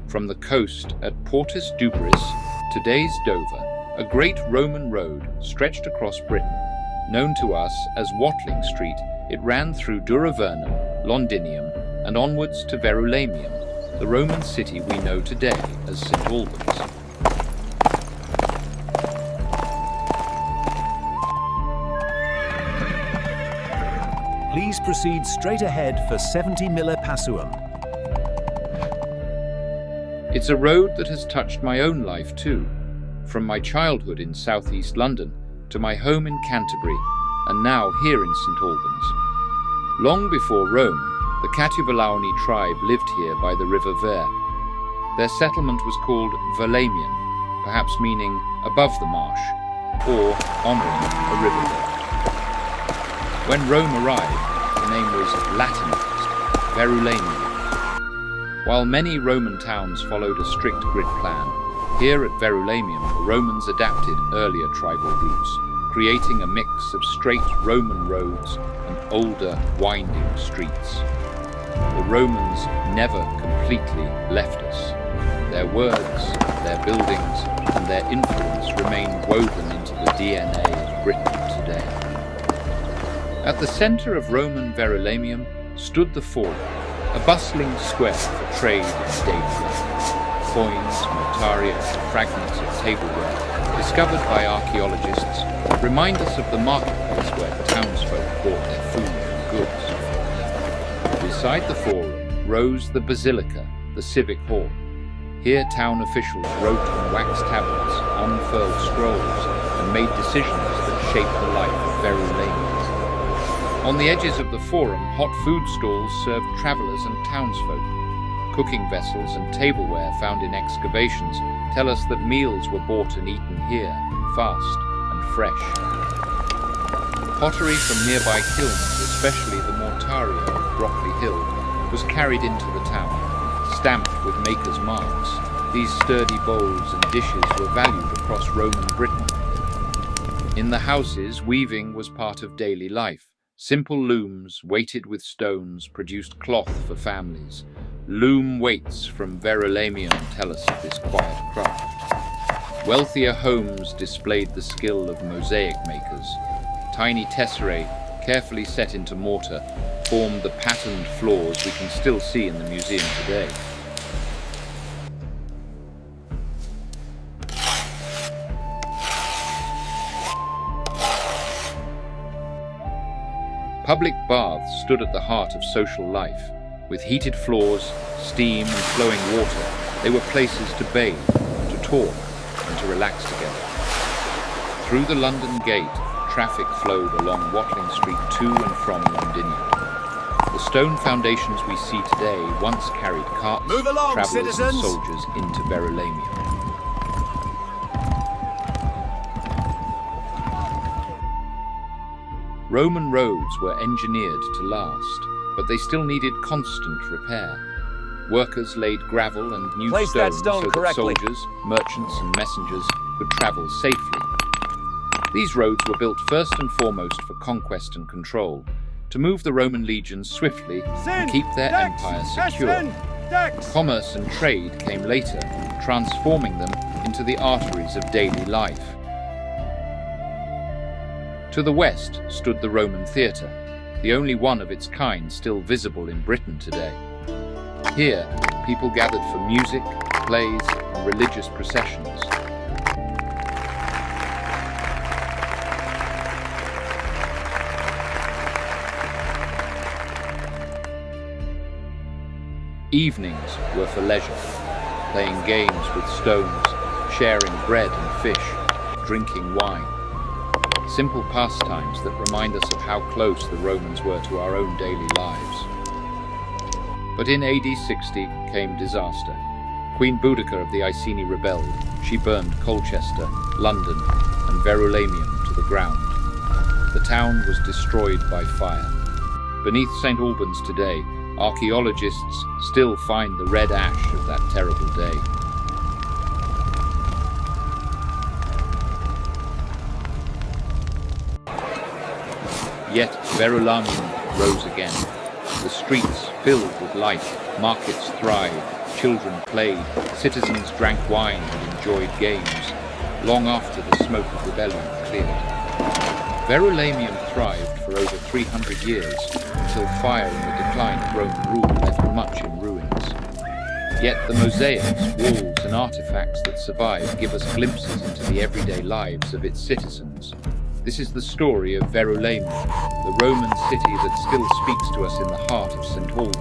From the coast at Portus Dubris, today's Dover, a great Roman road stretched across Britain. Known to us as Watling Street, it ran through Verulamium, Londinium, and onwards to Verulamium, the Roman city we know today as St Albans. Please proceed straight ahead for 70 Mille Passuum. It's a road that has touched my own life too, from my childhood in southeast London to my home in Canterbury, and now here in St Albans. Long before Rome, the Verulamium tribe lived here by the river Ver. Their settlement was called Verulamium, perhaps meaning above the marsh, or honouring a riverbed. When Rome arrived, the name was Latinized, Verulamium. While many Roman towns followed a strict grid plan, here at Verulamium the Romans adapted earlier tribal routes, creating a mix of straight Roman roads and older, winding streets. The Romans never completely left us. Their words, their buildings, and their influence remain woven into the DNA of Britain today. At the centre of Roman Verulamium stood the Forum, a bustling square for trade and daily life. Coins, mortaria, and fragments of tableware, discovered by archaeologists, remind us of the marketplace where townsfolk bought their food and goods. Beside the Forum rose the basilica, the civic hall. Here town officials wrote on wax tablets, unfurled scrolls, and made decisions that shaped the life of Verulamium. On the edges of the Forum, hot food stalls served travellers and townsfolk. Cooking vessels and tableware found in excavations tell us that meals were bought and eaten here, fast and fresh. Pottery from nearby kilns, especially the mortaria of Brockley Hill, was carried into the town, stamped with makers' marks. These sturdy bowls and dishes were valued across Roman Britain. In the houses, weaving was part of daily life. Simple looms, weighted with stones, produced cloth for families. Loom weights from Verulamium tell us of this quiet craft. Wealthier homes displayed the skill of mosaic makers. Tiny tesserae, carefully set into mortar, formed the patterned floors we can still see in the museum today. Public baths stood at the heart of social life. With heated floors, steam and flowing water, they were places to bathe, to talk, and to relax together. Through the London Gate, traffic flowed along Watling Street to and from Londinium. The stone foundations we see today once carried carts, travellers and soldiers into Verulamium. Roman roads were engineered to last, but they still needed constant repair. Workers laid gravel and new stones so that soldiers, merchants and messengers could travel safely. These roads were built first and foremost for conquest and control, to move the Roman legions swiftly and keep their empire secure. Commerce and trade came later, transforming them into the arteries of daily life. To the west stood the Roman theatre, the only one of its kind still visible in Britain today. Here, people gathered for music, plays, and religious processions. Evenings were for leisure, playing games with stones, sharing bread and fish, drinking wine. Simple pastimes that remind us of how close the Romans were to our own daily lives. But in AD 60 came disaster. Queen Boudicca of the Iceni rebelled. She burned Colchester, London, and Verulamium to the ground. The town was destroyed by fire. Beneath St Albans today, archaeologists still find the red ash of that terrible day. Yet Verulamium rose again. The streets filled with life, markets thrived, children played, citizens drank wine and enjoyed games, long after the smoke of rebellion cleared. Verulamium thrived for over 300 years, until fire and the decline of Roman rule left much in ruins. Yet the mosaics, walls and artifacts that survive give us glimpses into the everyday lives of its citizens. This is the story of Verulamium, the Roman city that still speaks to us in the heart of St Albans.